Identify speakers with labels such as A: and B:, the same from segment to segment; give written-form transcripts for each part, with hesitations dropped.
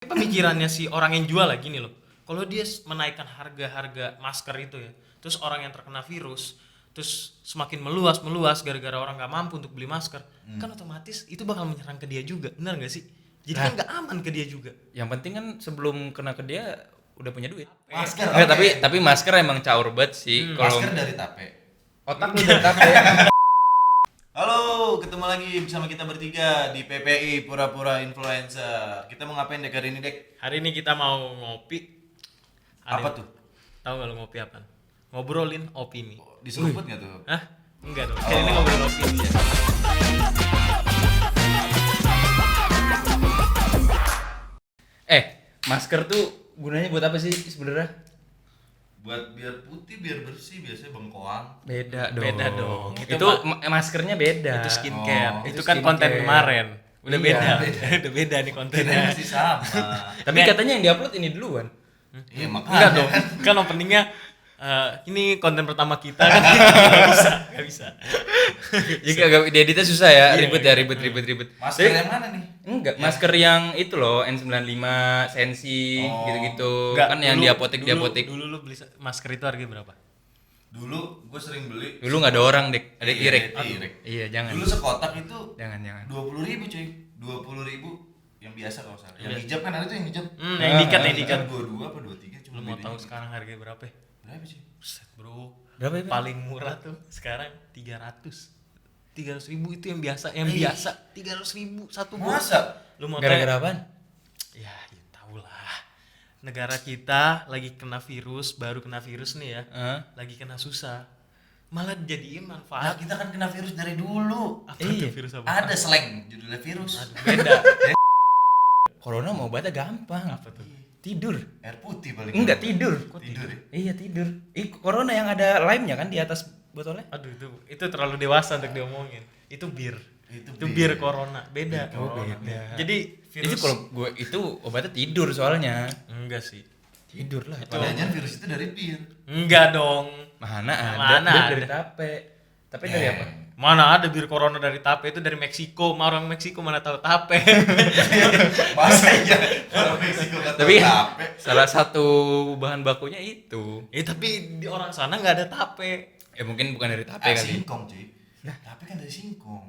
A: Pemikirannya si orang yang jual lagi nih loh, kalau dia menaikkan harga masker itu ya, terus orang yang terkena virus terus semakin meluas gara-gara orang nggak mampu untuk beli masker, kan otomatis itu bakal menyerang ke dia juga, benar nggak sih? Jadi kan nggak aman ke dia juga.
B: Yang penting kan sebelum kena ke dia udah punya duit.
C: Masker.
B: Enggak,
C: Oke.
B: tapi masker emang caur banget sih. Kalau
C: Masker dari tape.
B: otak lu dari tape.
C: Halo, ketemu lagi bersama kita bertiga di PPI Pura-Pura Influencer. Kita mau ngapain dek hari ini dek?
A: Hari ini kita mau ngopi.
C: Apa tuh?
A: Tahu nggak lo ngopi apa? Ngobrolin opini.
C: Diseruput nggak tuh?
A: Hah? Enggak dong. Kali ini ngobrolin opini ya.
B: Masker tuh gunanya buat apa sih sebenarnya?
C: Buat biar putih, biar bersih, biasanya bengkoang.
B: Beda dong.
A: Beda dong.
B: Itu maskernya beda.
A: Itu skincare.
C: Oh,
A: itu
B: itu
A: kan konten
B: skincare.
A: kemarin. Udah
B: Iya,
A: beda.
C: beda.
A: Udah beda nih
C: Kirain
A: kontennya.
C: masih sama.
B: Tapi katanya yang diupload ini duluan.
C: Iya makanya.
A: Enggak dong. Kan openingnya ini konten pertama kita kan. Nggak bisa.
B: Jadi agak dieditnya susah ya,
A: Iya,
B: ribet ya, ribet.
C: Masker
B: Tapi-
C: yang mana nih?
B: Enggak, masker yang itu loh, N95, Sensi,
C: Oh.
B: gitu-gitu.
A: Enggak,
B: Kan yang
A: dulu-
B: di apotek.
A: Dulu lu beli masker itu harganya berapa?
C: Dulu gue sering beli.
B: Dulu nggak ada orang, Dek. Ada
C: Iya,
B: irek.
C: irek.
B: Iya, jangan.
C: Dulu sekotak itu
B: Jangan.
C: 20.000 cuy. 20.000 yang biasa kalau salah. Yang
A: Iya.
C: hijab kan ada tuh yang hijab.
A: Yang dikat, yang dikat.
C: 22 apa 23 cuma
A: Lu mau
C: bedanya.
A: tahu sekarang harganya berapa? Ya?
C: Berapa sih?
A: Buset, bro.
B: Berapa ya, Pak?
A: Paling murah tuh sekarang 300.000 itu yang biasa,
C: Ih.
A: 300.000 satu box.
C: Masa?
A: Lu mau
B: Gara-gara apaan?
A: Ya tau lah. Negara kita lagi kena virus, baru kena virus nih ya.
B: Hah?
A: Lagi kena susah. Malah dijadiin
C: Nah,
A: manfaat.
C: kita kan kena virus dari dulu.
A: Apa
B: Iya.
A: tuh virus apa?
C: Ada slang judulnya virus.
A: Aduh, beda.
B: Corona mau obatnya gampang.
A: Apa tuh?
B: Tidur.
C: Air putih paling.
B: Enggak,
C: gampang.
B: tidur.
C: Tidur ya.
B: Iya, tidur. Corona yang ada lime-nya kan di atas botolnya?
A: Aduh, itu terlalu dewasa untuk diomongin. Itu bir.
C: Itu
A: Itu
C: bir.
A: bir corona, beda.
C: Bir corona.
B: beda.
A: Jadi virus
B: Itu kalau gue itu obatnya tidur soalnya.
A: enggak sih.
B: Tidur lah.
C: Padahal virus itu dari bir.
A: Enggak dong.
B: Mana ada?
A: Mana
B: Dia
A: ada?
B: dari tape. Tapi dari apa?
A: Mana ada bir corona dari tape, itu dari Meksiko. Orang Meksiko mana tahu tape.
C: Masa iya? Kalau Meksiko kata
B: Tapi
C: tape.
B: salah satu bahan bakunya itu.
A: Tapi di orang sana nggak ada tape.
B: Ya mungkin bukan dari tape kali.
C: Singkong cuy. Tape kan dari singkong.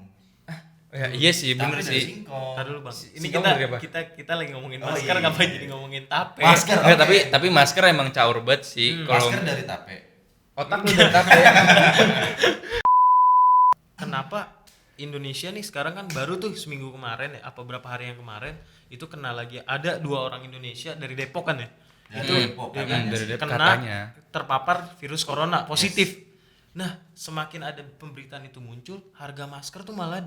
B: Ya, iya sih,
C: Tape
B: bener
C: dari
B: sih.
C: Singkong.
A: Ntar dulu bang. Ini
B: Singkong dari apa?
A: kita lagi ngomongin
C: Oh,
A: masker,
C: iya.
A: ngapain jadi ngomongin tape?
C: Masker.
B: Enggak,
C: Oke.
B: tapi masker emang caur banget sih. Kalau
C: Masker dari tape.
B: otak lu dari tape.
A: Kenapa Indonesia nih sekarang kan baru tuh seminggu kemarin ya, apa berapa hari yang kemarin itu kena lagi, ada 2 orang Indonesia dari Depok kan ya?
C: Dari
A: Itu
C: Depok,
A: ya
C: katanya
A: kan,
B: dari
C: sih.
B: Depok
A: kena
B: katanya.
A: terpapar virus corona positif. Nah, semakin ada pemberitaan itu muncul, harga masker tuh malah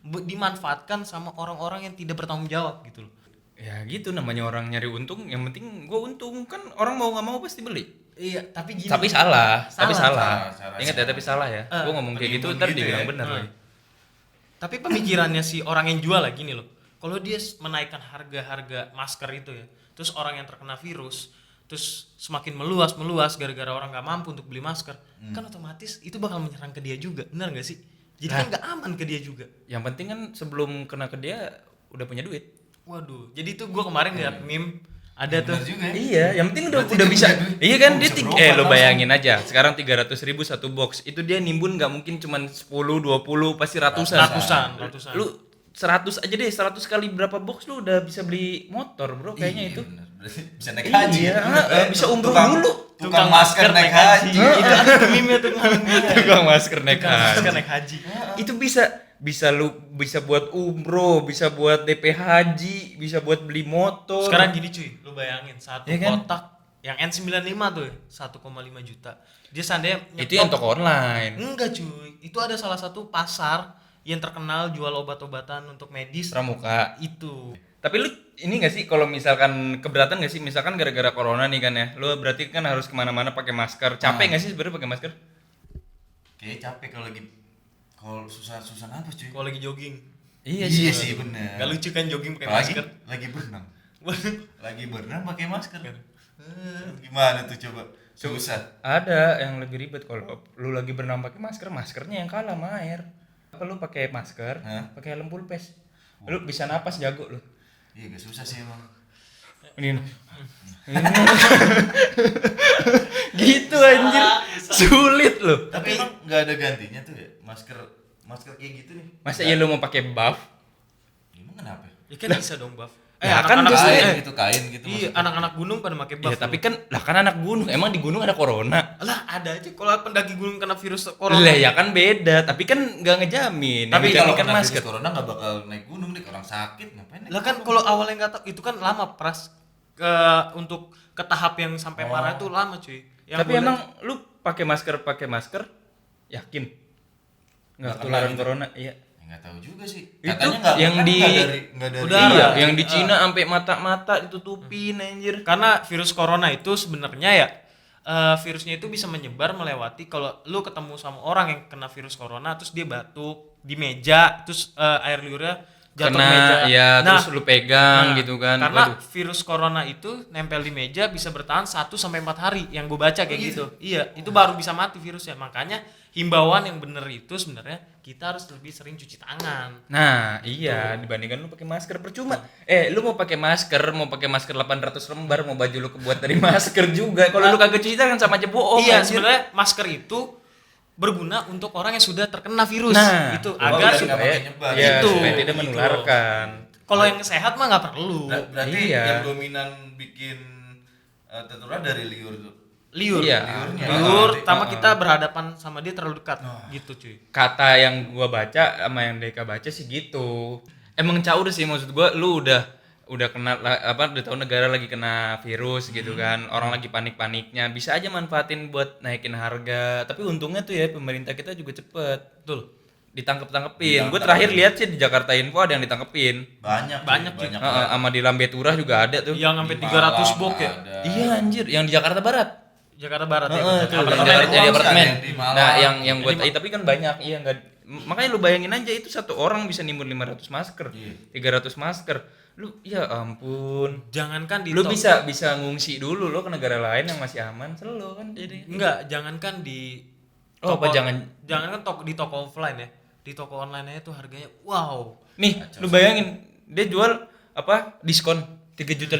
A: dimanfaatkan sama orang-orang yang tidak bertanggung jawab gitu loh.
B: Ya gitu, namanya orang nyari untung, yang penting gue untung, kan orang mau nggak mau pasti beli.
A: Iya, tapi gini.
B: Tapi salah.
C: salah.
B: Ingat ya, tapi salah ya. Gue ngomong kayak gitu
C: Penimbun
B: ntar
C: gitu
B: dibilang
C: ya.
B: bener lagi.
A: Tapi pemikirannya si orang yang jual lagi nih loh. Kalau dia menaikkan harga masker itu ya, terus orang yang terkena virus terus semakin meluas gara-gara orang nggak mampu untuk beli masker, kan otomatis itu bakal menyerang ke dia juga, benar nggak sih? Jadi kan nggak aman ke dia juga.
B: Yang penting kan sebelum kena ke dia udah punya duit.
A: Waduh, jadi tuh gue kemarin lihat meme ada tuh.
C: Bener juga ya.
B: Iya, yang penting udah
C: Berarti dia
B: bisa.
C: punya duit.
B: Iya kan
C: Oh,
B: dia
C: bisa berobat
B: lo
C: langsung.
B: bayangin aja. Sekarang 300.000 satu box. Itu dia nimbun nggak mungkin cuman 10, 20, pasti ratusan.
A: Ratusan.
B: Lu 100 aja deh, 100 kali berapa box lu udah bisa beli motor, Bro, kayaknya
C: Iya, bener. Berarti bisa naik haji.
B: Iya, bisa umroh
C: Tukang-
B: dulu.
C: Tukang masker naik haji.
A: Itu ada tuh meme tuh kemarin.
B: Tukang masker naik
A: Tukang masker
B: haji.
A: naik haji.
B: Itu bisa lu bisa buat umroh, bisa buat DP haji, bisa buat beli motor.
A: Sekarang gini cuy, lu bayangin satu
B: Iya kan?
A: kotak yang N95 tuh 1,5 juta. Dia seandainya
B: itu yang toko online.
A: Enggak cuy, itu ada salah satu pasar yang terkenal jual obat-obatan untuk medis.
B: Pramuka.
A: Itu.
B: Tapi lu ini gak sih kalau misalkan keberatan gak sih, misalkan gara-gara corona nih kan ya, lu berarti kan harus kemana-mana pakai masker. Capek gak sih sebenarnya pakai masker?
C: Kayaknya capek kalau susah napas cuy.
A: Kalau lagi jogging.
B: Iya
C: sih bener.
A: Gak lucu kan jogging pakai
C: Apalagi
A: masker.
C: lagi berenang. Lagi berenang pakai masker. Gimana tuh coba? Susah.
B: Ada yang lebih ribet kalau lu lagi berenang pakai masker, maskernya yang kalah sama air. Apa lu pakai masker,
C: Hah?
B: pakai helm full face. Lu bisa napas jago lu.
C: Iya gak susah sih emang.
B: Ini. Gitu anjir. Sulit loh.
C: Tapi emang nggak ada gantinya tuh ya masker kayak gitu nih.
B: Masa ya lu mau pakai buff?
C: Emang kenapa?
A: Ya kan bisa dong buff.
B: Ya kan
A: anak-anak
B: justru-
A: gunung-
C: Kain gitu kain gitu.
A: Iya,
C: maksudnya.
A: anak-anak gunung pada pakai buff.
B: Ya tapi kan anak gunung. Emang di gunung ada corona.
A: lah ada aja kalau pendaki gunung kena virus corona.
B: Lah ya kan beda, tapi kan nggak ngejamin.
C: Tapi
B: Yang
C: kalau
B: ngejamin kan
C: kena
B: masker.
C: virus corona nggak bakal naik gunung nih, orang sakit ngapain naik
A: Lah kan
C: gunung?
A: kalau awalnya nggak tahu itu kan lama untuk ke tahap yang sampai parah itu lama cuy. Yang
B: Tapi
A: boleh-
B: emang lu pakai masker, yakin? Nggak
C: Nggak kena
B: ketularan
C: gitu.
B: corona? Iya.
C: Ya, nggak tahu juga sih.
B: Itu
C: Katanya nggak
B: yang
C: kan
B: di-
C: nggak dari
A: Udah.
B: Iya,
A: Ah.
B: yang di Cina sampai mata-mata ditutupin anjir.
A: karena virus corona itu sebenarnya ya virusnya itu bisa menyebar melewati kalau lu ketemu sama orang yang kena virus corona terus dia batuk di meja terus air liurnya jatuh ke meja.
B: Kena ya
A: Nah,
B: terus lu pegang gitu kan.
A: Karena
B: Waduh.
A: virus corona itu nempel di meja bisa bertahan 1 sampai 4 hari yang gue baca kayak gitu. Iya, itu baru bisa mati virusnya. Makanya himbauan yang bener itu sebenarnya kita harus lebih sering cuci tangan.
B: Nah, iya dibandingkan lu pakai masker percuma. Lu mau pakai masker 800 lembar, mau baju lu kebuat dari masker juga. Kalau lu kagak cuci tangan sama aja bohong.
A: iya,
B: anjir.
A: sebenarnya masker itu berguna untuk orang yang sudah terkena virus
B: Nah,
A: itu
C: oh,
A: agar
C: biar
A: supaya
C: nggak makin nyebar.
B: ya,
A: Itu,
B: supaya tidak
A: gitu.
B: menularkan.
A: kalau yang sehat mah nggak perlu.
C: Berarti
B: Iya.
C: yang dominan bikin tertular dari liur tuh.
A: Liur,
B: Iya.
C: Liurnya.
A: liur,
C: Nanti,
A: sama kita berhadapan sama dia terlalu dekat, gitu cuy.
B: Kata yang gua baca sama yang Deka baca sih gitu. Emang caur sih maksud gua, lu udah kena udah tahu negara lagi kena virus gitu kan. Orang lagi panik-paniknya, bisa aja manfaatin buat naikin harga. Tapi untungnya tuh ya pemerintah kita juga cepet.
A: Betul.
B: Ditangkep-tangkepin. Gue terakhir lihat sih di Jakarta Info ada yang ditangkepin.
C: Banyak
A: cuy.
B: Sama di Lambe Turah juga ada tuh.
A: Yang sampai
C: Di
A: 300
C: Malang
A: bok ya.
C: ada.
B: Iya anjir, yang di Jakarta Barat.
A: Jakarta Barat ya.
B: Heeh,
A: betul.
B: tuh,
A: Apartemen.
B: yang di
C: Ruang
B: apartemen.
C: sih ada di Malang.
B: Nah, yang gue tapi kan banyak, iya enggak. Makanya lu bayangin aja itu satu orang bisa nimbun 500 masker,
C: Iya.
B: 300 masker. Lu ya ampun.
A: Jangankan di
B: Lu
A: toko-
B: bisa ngungsi dulu lo ke negara lain yang masih aman, selalu kan jadi.
A: enggak, jangankan di
B: Oh, apa
A: jangankan di toko offline ya. Di toko online aja tuh harganya wow.
B: Nih, lu bayangin dia jual apa? Diskon 3.500.000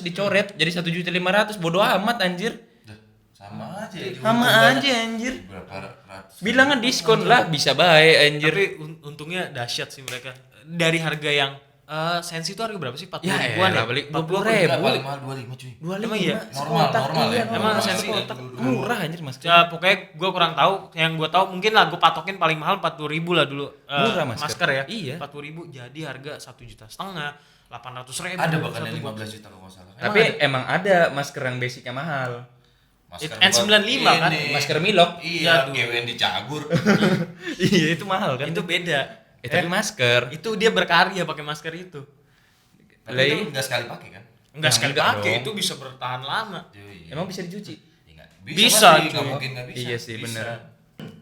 B: dicoret jadi 1.500.000, bodoh amat anjir.
C: Dah, sama aja ya,
B: Sama
C: diuntung
B: aja
C: banyak.
B: anjir.
C: Berapa ratus?
B: Bilangnya diskon lah, bisa baik anjir.
A: Tapi untungnya dahsyat sih mereka. Dari harga yang sensi itu harga berapa sih? 40
B: Ya
A: ribuan
B: elah,
A: ya?
B: beli
A: 40
B: 20.000.
C: Enggak, paling mahal 25 cuy.
B: 25.
A: Emang iya?
C: Normal ya.
A: Emang sensi
B: kotak murah anjir Mas.
A: Ya, pokoknya gue kurang tahu. Yang gue tahu mungkin lah gue patokin paling mahal 40.000 lah dulu.
B: Murah masker.
A: ya.
B: Iya.
A: 40.000 jadi harga 1,5 juta, 800.000.
C: Ada bahkan yang
A: 1 box.
C: 15 juta kalau nggak salah.
B: Tapi emang ada masker yang basicnya mahal.
C: Masker
A: N95
C: buat
A: kan?
C: ini.
B: Masker Milok.
C: Iya,
A: Iya,
C: GWN dicagur.
B: Iya, itu mahal kan.
A: Itu beda.
B: Tapi masker.
A: Itu dia berkarya pakai masker itu.
C: Tapi
B: Lah,
C: itu
B: iya.
C: enggak sekali pakai kan?
A: Enggak
B: Ya,
A: sekali
B: enggak
A: pakai,
B: dong.
A: itu bisa bertahan lama.
C: Cuy.
B: Emang bisa dicuci?
C: Ya, nggak.
A: Bisa,
C: pasti, nggak
A: cuy.
C: mungkin nggak bisa.
B: Iya sih,
C: Bisa.
B: bener.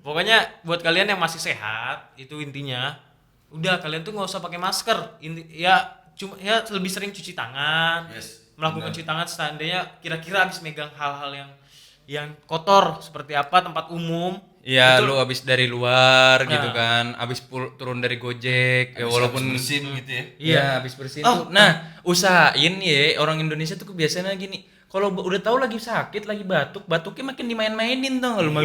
A: Pokoknya buat kalian yang masih sehat, itu intinya. Udah kalian tuh nggak usah pakai masker. Cuma ya lebih sering cuci tangan.
C: Yes,
A: Melakukan
C: benar.
A: cuci tangan seandainya kira-kira habis megang hal-hal yang kotor seperti apa, tempat umum.
B: Iya,
A: Itu-
B: lu abis dari luar
A: Nah.
B: gitu kan, abis turun dari Gojek, ya
C: Habis-
B: walaupun
C: habis bersin gitu ya.
B: iya abis bersihin
A: Oh.
B: tuh. Nah, usahain ya orang Indonesia tuh kebiasaannya gini. Kalau udah tahu lagi sakit, lagi batuknya makin dimain-mainin tuh. Lu main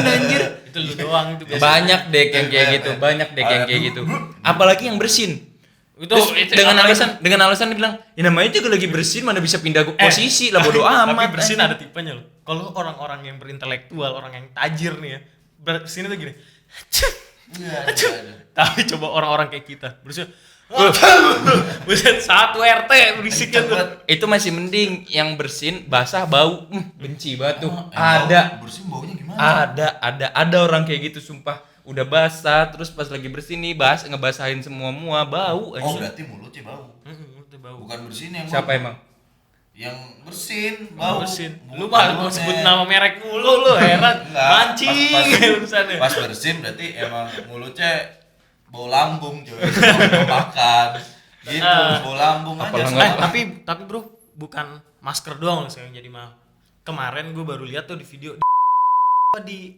B: anjir.
A: Itu lu doang itu biasa.
B: Banyak deh yang kayak gitu, banyak deh yang kayak gitu. Apalagi yang bersin. Terus dengan alasan dibilang, ya namanya juga lagi bersin, mana bisa pindah posisi lah, bodo amat.
A: Tapi bersin ada tipenya loh. Kalau orang-orang yang berintelektual, orang yang tajir nih ya, bersin itu gini.
C: Iya,
A: Tapi coba orang-orang kayak kita bersin. Buset, satu RT berisiknya tuh.
B: Itu masih mending, yang bersin basah bau, benci banget tuh.
C: Emang
B: Ada,
C: bersin baunya gimana?
B: ada orang kayak gitu sumpah. Udah basah, terus pas lagi bersin nih ngebasahin semua bau.
C: Oh,
B: anjing.
C: berarti mulutnya bau.
A: Itu bau.
C: Bukan bersin yang
B: Siapa
C: bau.
B: emang?
C: Yang bersin, bau.
A: Bersin. Lu
C: Bukan
A: mah
C: mulutnya.
A: sebut nama merek mulu lu heran.
C: Enggak,
A: Mancing
C: pas-
A: urusannya.
C: Pas bersin berarti emang mulutnya bau lambung coy. Mau makan. Gitu, bau lambung aja.
B: Apalah
C: semua.
A: Tapi bro, bukan masker doang yang jadi mahal. Kemarin gue baru lihat tuh di video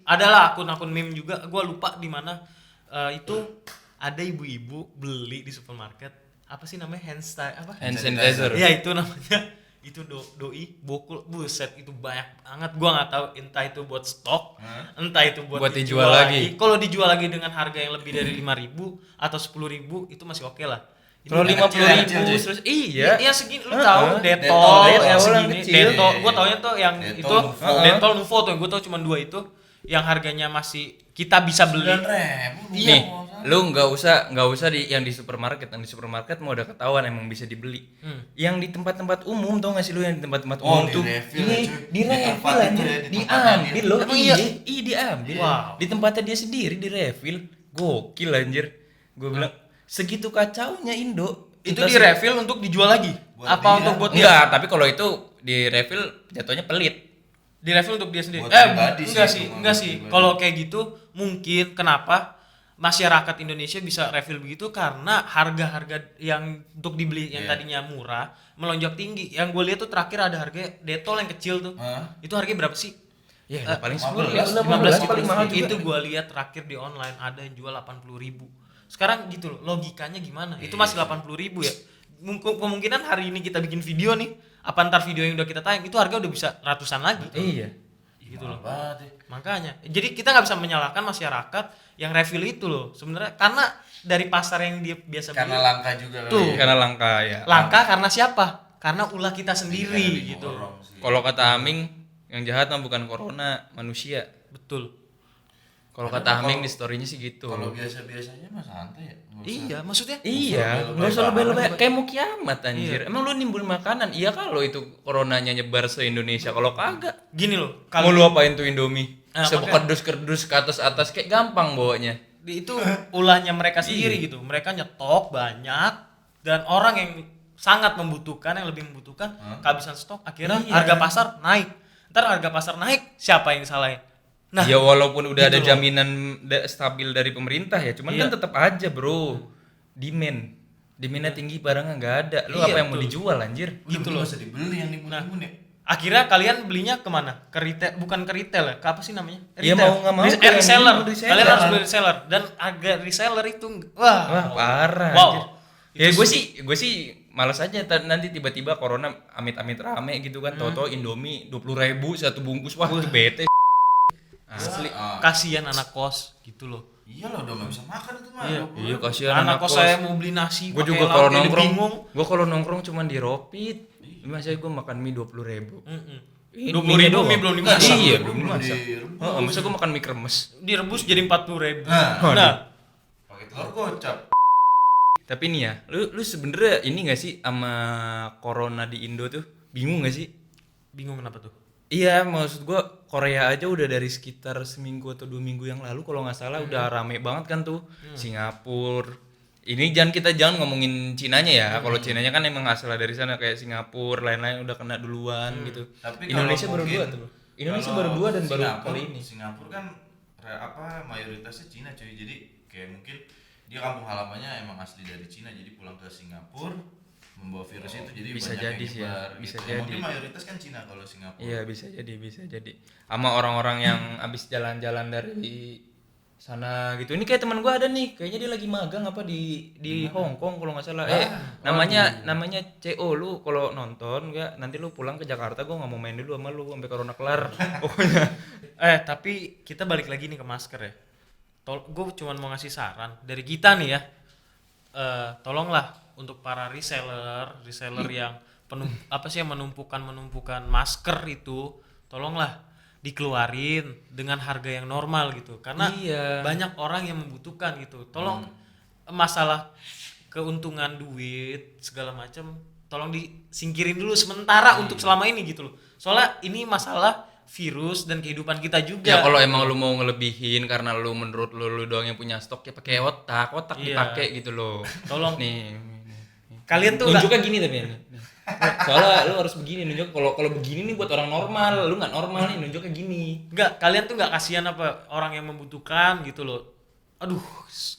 A: adalah akun-akun meme juga, gue lupa di mana itu ada ibu-ibu beli di supermarket apa sih namanya
B: Hand sanitizer.
A: Ya itu namanya itu doi bokul, buset itu banyak banget. Gua nggak tahu entah itu buat stok, entah itu buat
B: dijual lagi.
A: Kalau dijual lagi dengan harga yang lebih dari 5.000 atau 10.000 itu masih oke lah. Ini
B: Kalau
A: yang
B: 50.000
C: kecil, cuy.
B: terus iya.
A: Iya segini lu tahu
C: Dettol
A: Dettol
C: ya,
A: yang
B: awal yang
A: segini
B: kecil.
A: Dettol gua taunya tuh yang
C: Dettol,
A: itu
C: Nuvo.
A: Dettol Nuvo tuh yang gua tahu cuma 2 itu yang harganya masih kita bisa beli.
C: 9.000.
B: Nih, lu nggak usah di supermarket. Yang di supermarket mau udah ketahuan emang bisa dibeli. Yang di tempat-tempat umum tau gak sih lu yang di tempat-tempat
C: Oh,
B: umum
C: di
B: tuh?
C: refill
B: Ini
C: ya, cuy.
B: di
C: Di
B: refill
C: tempat
B: aja,
C: itu ya, di tempatnya
B: diambil
C: dia.
B: loh.
A: Emang
B: Iya,
A: iya?
B: diambil.
A: Wow.
B: Di tempatnya dia sendiri di refill. Gokil anjir. Gue bilang segitu kacaunya Indo.
A: Itu
B: Entah
A: di refill untuk dijual lagi.
C: Buat
A: Apa
C: dia.
A: untuk buat dia?
B: Enggak, tapi kalau itu di refill jatuhnya pelit.
A: Di refill untuk dia sendiri.
C: Buat pribadi
A: Enggak
C: sih,
A: sih,
C: cuma
A: enggak
C: buat
A: sih.
C: pribadi.
A: Kalau kayak gitu mungkin kenapa masyarakat Indonesia bisa refill begitu karena harga-harga yang untuk dibeli yang
C: Iya.
A: tadinya murah melonjak tinggi. Yang gue lihat tuh terakhir ada harga Dettol yang kecil tuh.
C: Hah?
A: Itu harganya berapa sih?
B: Ya, paling 10
C: 15,
B: ya,
A: 15
B: 15 paling mahal juga.
A: Itu gue lihat terakhir di online ada yang jual 80.000. Sekarang gitu loh, logikanya gimana? Itu masih 80.000 ya. Kemungkinan hari ini kita bikin video nih, apa ntar video yang udah kita tayang itu harga udah bisa ratusan lagi.
B: Iya.
A: Gitu loh.
C: Banget ya.
A: Makanya, jadi kita nggak bisa menyalahkan masyarakat yang refill itu loh. Sebenarnya karena dari pasar yang dia biasa
C: Karena
A: beli
C: langka juga kali
A: Tuh.
C: ya.
B: Karena langka ya.
A: langka karena siapa? Karena ulah kita
C: Karena
A: sendiri gitu.
C: diborong sih.
B: Kalau kata Aming, yang jahat mah bukan corona, manusia.
A: Betul.
B: Kalau
C: Karena
B: kata Aming
C: kalau-
B: di story-nya sih gitu.
C: Kalau biasa-biasanya mah santai ya. Nggak usah.
A: Iya, maksudnya
B: Iya, nggak usah lebay-lebay kayak mau kiamat anjir. Emang lu nimbul makanan? Iya kalau itu coronanya nyebar se-Indonesia. Kalau kagak,
A: gini loh,
B: mau lu apain tuh Indomie?
A: Ah,
B: Sekerdus-kerdus ke atas kayak gampang bawanya.
A: itu ulahnya mereka sendiri gitu. Mereka nyetok banyak dan orang yang sangat membutuhkan, yang lebih membutuhkan kehabisan stok, akhirnya
B: Iya.
A: harga pasar naik. Ntar harga pasar naik, siapa yang disalahin? Nah,
B: Ya walaupun udah ada
A: gitu loh.
B: jaminan stabil dari pemerintah ya, cuman
A: Iya.
B: kan tetap aja bro. Demandnya tinggi, barangnya nggak ada. Lu
A: Iya,
B: apa yang mau
A: betul.
B: dijual anjir?
A: Gitu loh.
C: Nggak usah dibeli yang nimbun-nimbun ya.
A: akhirnya kalian belinya kemana? Ke retail, bukan ke retail ya? Ke apa sih namanya?
B: Ya
A: Retail.
B: mau nggak mau
A: Reseller.
B: reseller.
A: Kalian harus beli reseller dan harga reseller itu
B: Wah parah.
A: Wow.
B: anjir. Ya gue sih malas aja nanti tiba-tiba corona amit-amit rame gitu kan, toto Indomie 20.000 satu bungkus, wah itu bete. Asli.
A: kasihan anak kos gitu loh.
C: Iya lah, udah nggak bisa makan itu mah.
A: Iya.
B: Iya kasihan
A: Anak kos saya mau beli nasi,
B: Gue
A: pakai
B: juga
A: lauk,
B: kalau
A: jadi
B: nongkrong,
A: bingung.
B: gue kalau nongkrong cuman di Ropit. Masa gue makan mie 20.000. Ini
A: 20.000
B: doang.
A: mie belum dimasak.
B: Iya,
C: Belum
B: belum dimasak.
C: direbus.
B: Oh, masa gue makan mie kremes.
A: Direbus jadi 40.000.
C: Nah.
A: Nah,
C: Pakai telur gocap.
B: Tapi nih ya, lu sebenernya ini gak sih sama corona di Indo tuh? Bingung gak sih?
A: bingung kenapa tuh?
B: Iya, maksud gua Korea aja udah dari sekitar seminggu atau 2 minggu yang lalu kalau nggak salah udah rame banget kan tuh. Singapura. Ini jangan ngomongin Cinanya ya. Kalau Cinanya kan emang asal dari sana kayak Singapura, lain-lain udah kena duluan gitu.
C: Tapi
B: Indonesia
C: kalau
B: baru
C: mungkin-
B: 2 tuh. Indonesia
C: kalau
B: baru 2 dan baru
C: Singapura-
B: kali ini.
C: Singapura kan mayoritasnya Cina cuy. Jadi kayak mungkin dia kampung halamannya emang asli dari Cina, jadi pulang ke Singapura membawa virus itu, jadi
B: bisa
C: banyak
B: jadi
C: yang
B: sih ya,
C: nyebar
B: bisa
C: gitu.
B: jadi.
C: Mungkin mayoritas kan Cina kalau Singapura.
B: Iya, bisa jadi. Sama orang-orang yang abis jalan-jalan dari sana gitu. Ini kayak teman gua ada nih, kayaknya dia lagi magang apa di Hong Kong kalau nggak salah. Namanya CO. Lu kalau nonton nggak, nanti lu pulang ke Jakarta, gua nggak mau main dulu sama lu sampai corona kelar. Pokoknya.
A: Tapi kita balik lagi nih ke masker ya. Gue cuma mau ngasih saran dari kita nih ya. Tolonglah untuk para reseller yang yang menumpukan masker itu, tolonglah dikeluarin dengan harga yang normal gitu. Karena
B: Iya.
A: banyak orang yang membutuhkan gitu. Tolong masalah keuntungan duit segala macam tolong disingkirin dulu sementara untuk selama ini gitu loh. Soalnya ini masalah virus dan kehidupan kita juga.
B: Ya kalau emang lu mau ngelebihin karena lu menurut lu doang yang punya stok, ya pakai otak
A: Iya.
B: dipakai gitu loh.
A: Tolong.
B: Nih.
A: Kalian tuh
B: Nunjuknya gini tapi ini. Soalnya lu harus begini nunjuk, kalau begini nih buat orang normal, lu nggak normal nih nunjuknya gini.
A: kalian tuh nggak kasihan apa orang yang membutuhkan gitu loh. Aduh,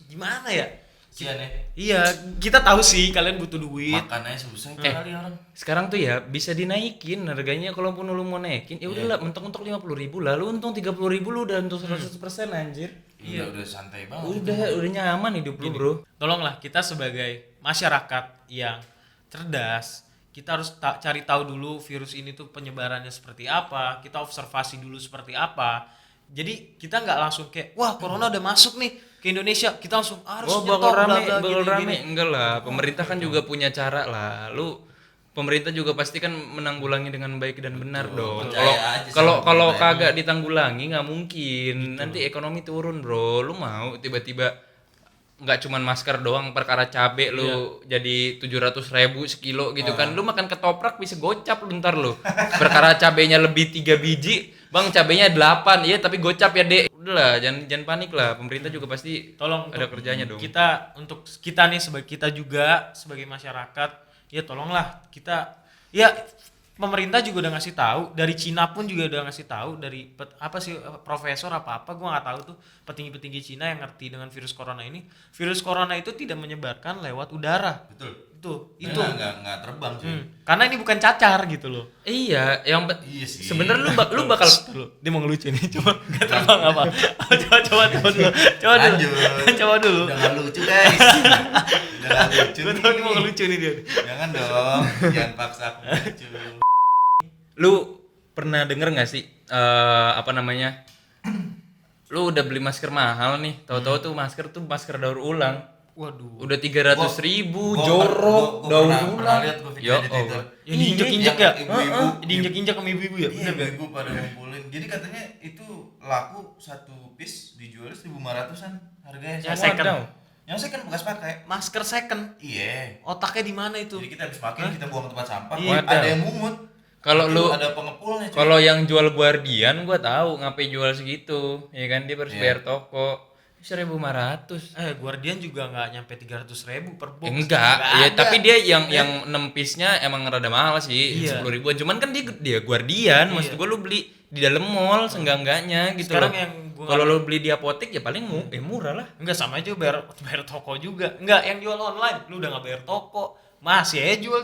A: gimana ya?
C: Cian ya.
A: Iya, kita tahu sih kalian butuh duit.
C: Makannya susah kali orang.
B: Sekarang tuh ya bisa dinaikin harganya, kalaupun lu mau naikin ya udahlah, mentok-mentok 50.000 lah, lu untung 30.000 lu udah untuk 100% anjir.
C: Iya, udah santai banget.
B: Udah nyaman hidup lu, Bro.
A: Tolonglah kita sebagai masyarakat yang cerdas, kita harus cari tahu dulu virus ini tuh penyebarannya seperti apa, kita observasi dulu seperti apa. Jadi kita nggak langsung kayak wah corona udah masuk nih ke Indonesia, kita langsung harus
B: bakal
A: nyetok,
B: rame,
A: bla, bla,
B: bakal
A: gini,
B: rame.
A: gini.
B: Enggak lah, pemerintah kan juga punya cara lah. Pemerintah juga pasti kan menanggulangi dengan baik dan benar dong.
C: percaya aja
B: Kalau
C: sama
B: kalau
C: pemerintah
B: kagak ditanggulangi nggak mungkin. Nanti ekonomi turun, Bro. Lu mau tiba-tiba nggak cuman masker doang, perkara cabe lu jadi 700.000 sekilo gitu kan. Lu makan ketoprak bisa gocap lu ntar lu. Perkara cabenya lebih 3 biji, Bang cabenya 8. Iya, tapi gocap ya, Dek. Udahlah, jangan panik lah. Pemerintah juga pasti
A: Tolong
B: ada
A: untuk
B: kerjanya dong.
A: untuk kita nih sebagai kita juga sebagai masyarakat, ya tolonglah kita, ya pemerintah juga udah ngasih tahu, dari Cina pun juga udah ngasih tahu, dari apa sih profesor apa gua nggak tahu tuh, petinggi-petinggi Cina yang ngerti dengan virus corona ini. Virus corona itu tidak menyebarkan lewat udara.
C: Betul.
A: Itu
C: nggak terbang sih.
A: karena ini bukan cacar gitu loh.
B: Iya,
C: Iya sih.
B: sebenarnya lu bakal
A: Dia mau ngelucu nih, coba nggak terbang apa? coba dulu,
C: Lanjut.
A: coba dulu.
C: Udah nggak lucu guys. Udah nggak lucu.
A: Gue tau dia mau ngelucu nih dia.
C: Jangan dong. Jangan paksa aku lucu.
B: Lu pernah denger nggak sih apa namanya? Lu udah beli masker mahal nih, tahu-tahu tuh masker daur ulang.
A: Waduh.
B: Udah 300.000
C: Gua
B: jorok daur
C: pernah
B: ulang.
C: lihat gua
B: Ya
C: video di Twitter.
A: Yang diinjek-injek ya?
C: Ibu-ibu.
A: Diinjek-injek sama ibu-ibu ya?
C: Iya,
A: Bener gak?
C: ibu pada ngumpulin. Jadi katanya itu laku satu piece dijual 1.500-an harganya.
A: Yang
C: Semua
A: second.
C: ada. Yang second bekas pakai.
A: Masker second.
C: Iya.
A: Otaknya di mana itu?
C: Jadi kita habis pakai kita buang ke tempat sampah.
A: Iya.
C: Ada yang mungut.
B: Kalau
C: Itu
B: lu
C: ada pengepulnya. cuy.
B: Kalau yang jual Guardian gua tahu ngapain jual segitu, ya kan dia harus
C: Iya.
B: bayar toko. 1.500.
A: Guardian juga nggak nyampe 300.000 per box.
B: Enggak,
A: Nggak
B: ya
A: ada.
B: tapi dia yang 6 piece-nya emang rada mahal sih,
A: Iya.
B: 10.000-an. Cuman kan dia Guardian, maksud gua lu beli di dalam mall seenggak-enggaknya gitu
A: Sekarang
B: loh.
A: yang gua
B: Kalau lu beli di apotek ya paling murah lah.
A: Enggak, sama aja bayar toko juga. Enggak, yang jual online lu udah nggak bayar toko, masih aja jual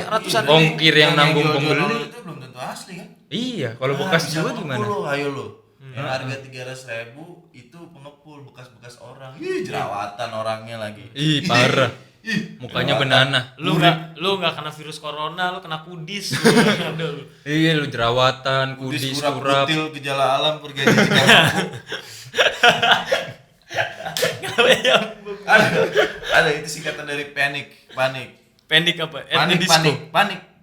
A: ratusan ribu.
B: Ongkir yang nanggung
C: jual-jual
B: pembeli.
C: itu belum tentu asli kan?
B: Iya, kalau bekas
C: bisa
B: juga
C: pengepul
B: gimana?
C: lo, ayo lo. Yang harga 300.000 itu pengepul bekas-bekas orang. Ih, jerawatan orangnya lagi.
B: Ih, parah. Mukanya
C: jerawatan.
B: banana.
A: Lu nggak kena virus corona, lu kena kudis. Ada lu.
B: Iya, lu jerawatan, kudis,
C: Kurap
B: kurap.
C: kutil, gejala alam, pergantian tidak mampu. Ada itu singkatan dari panik.
A: Panik apa?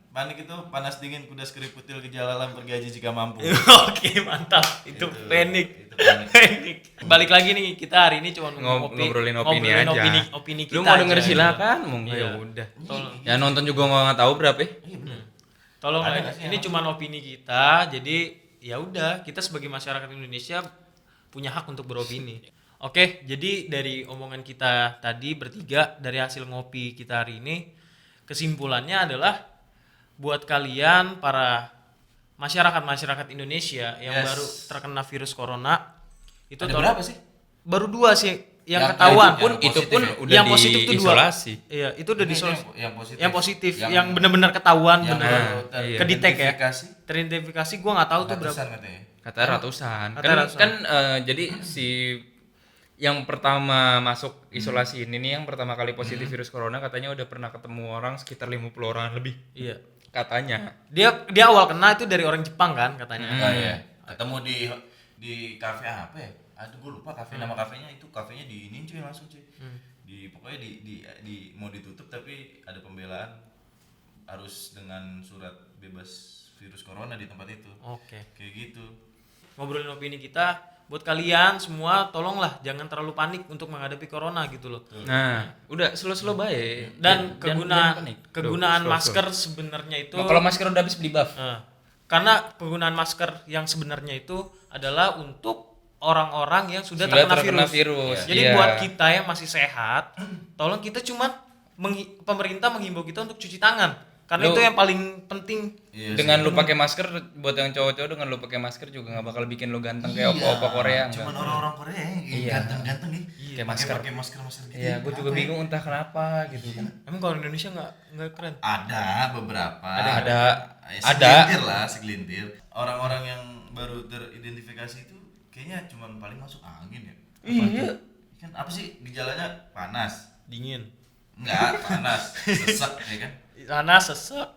C: Panik itu panas dingin, kudas keriputil, gejala alam, pergaji jika mampu.
A: Oke, mantap. Itu panik.
C: Itu panik.
A: Panik. Balik lagi nih, kita hari ini cuma
B: Ngobrolin opini aja.
A: opini kita.
B: Lu mau denger
A: aja.
B: silakan, mau
A: Iya.
B: ya udah.
A: Tolong.
B: Ya nonton juga nggak tahu berapa ya.
C: Iya benar.
A: Tolong
C: Ada
A: lah,
C: nggak sih
A: ini
C: yang-
A: cuma opini kita, jadi ya udah, kita sebagai masyarakat Indonesia punya hak untuk beropini. Oke, jadi dari omongan kita tadi bertiga, dari hasil ngopi kita hari ini, kesimpulannya adalah buat kalian para masyarakat Indonesia yang
C: Yes.
A: baru terkena virus corona, itu
C: Ada berapa sih?
A: baru 2 sih yang
C: Yang-
A: ketahuan.
C: yang
B: Itu
C: positif
B: pun
C: ya?
B: udah
A: yang positif tuh 2.
B: diisolasi.
A: Iya, itu udah
C: Ini
A: diisolasi.
C: yang positif.
A: Yang benar-benar ketahuan,
C: yang
A: benar
B: iya.
A: kedetek ya.
C: teridentifikasi.
A: Teridentifikasi gua nggak tahu tuh berapa.
C: Ratusan katanya.
B: Kata ratusan.
A: Kata
B: Kan
A: ratusan.
B: jadi si yang pertama masuk isolasi ini nih yang pertama kali positif virus corona katanya udah pernah ketemu orang sekitar 50 orang lebih.
A: Iya.
B: Katanya.
A: Dia awal kena itu dari orang Jepang kan katanya.
C: Oh iya. Ketemu di kafe apa ya? Aduh gue lupa kafe nama kafenya, itu kafenya di ini cuy langsung cuy. Pokoknya di mau ditutup tapi ada pembelaan harus dengan surat bebas virus corona di tempat itu.
A: Oke.
C: Kayak gitu.
A: Ngobrolin opini kita, buat kalian semua tolonglah jangan terlalu panik untuk menghadapi corona gitu loh.
B: Nah, udah slow-slow baik.
A: Dan
B: Jangan panik.
A: kegunaan
B: Slow-slow.
A: masker sebenarnya itu
B: Nah, kalau masker udah habis beli buff.
A: karena penggunaan masker yang sebenarnya itu adalah untuk orang-orang yang sudah
B: Sudah
A: terkena
B: terkena
A: virus.
B: virus,
A: Jadi
B: iya.
A: buat kita yang masih sehat, tolong kita cuma pemerintah menghimbau kita untuk cuci tangan. Karena
B: Lu-
A: itu yang paling penting.
C: Iya
B: Dengan
C: sih.
B: lu pakai masker buat yang cowok-cowok dengan lu pakai masker juga nggak bakal bikin lu ganteng kayak opa-opa Korea
C: Cuman
B: enggak.
C: orang-orang Korea yang
B: Iya.
C: ganteng-ganteng nih.
B: Kayak masker.
C: Pakai masker gitu.
B: Iya, gue juga
C: Apa ya?
B: bingung entah kenapa gitu kan.
A: Emang kalau Indonesia nggak keren?
C: Ada beberapa.
B: Ada.
C: Segelintir. Orang-orang yang baru teridentifikasi itu kayaknya cuma paling masuk angin ya.
B: Iya.
C: Kan apa sih gejalanya? Panas,
A: Dingin.
C: Enggak, panas, sesek ya kan.
A: Sana sesek,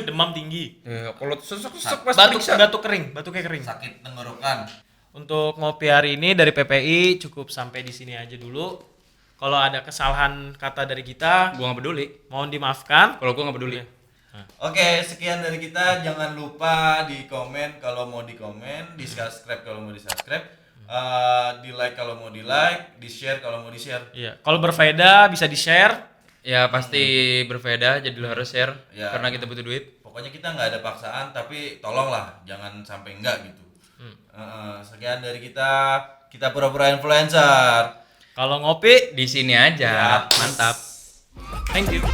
A: demam tinggi,
B: Kalau sesek pas
A: batuk
B: periksa.
A: batuknya kering.
C: Sakit tenggorokan.
A: Untuk ngopi hari ini dari PPI cukup sampai di sini aja dulu. Kalau ada kesalahan kata dari kita,
B: Gua nggak peduli.
A: mohon dimaafkan.
B: Kalau gua nggak peduli.
C: Oke, sekian dari kita. Jangan lupa di komen kalau mau di komen, di subscribe kalau mau di subscribe, di like kalau mau di like, di share kalau mau di share.
A: Iya, kalau berfaedah bisa di-share.
B: Ya pasti berbeda, jadi lo harus share
C: Ya.
B: karena kita butuh duit.
C: Pokoknya kita nggak ada paksaan, tapi tolonglah jangan sampai enggak gitu. Sekian dari kita pura-pura influencer.
A: Kalau ngopi,
B: Di sini aja.
C: Ya.
B: Mantap.
A: thank you.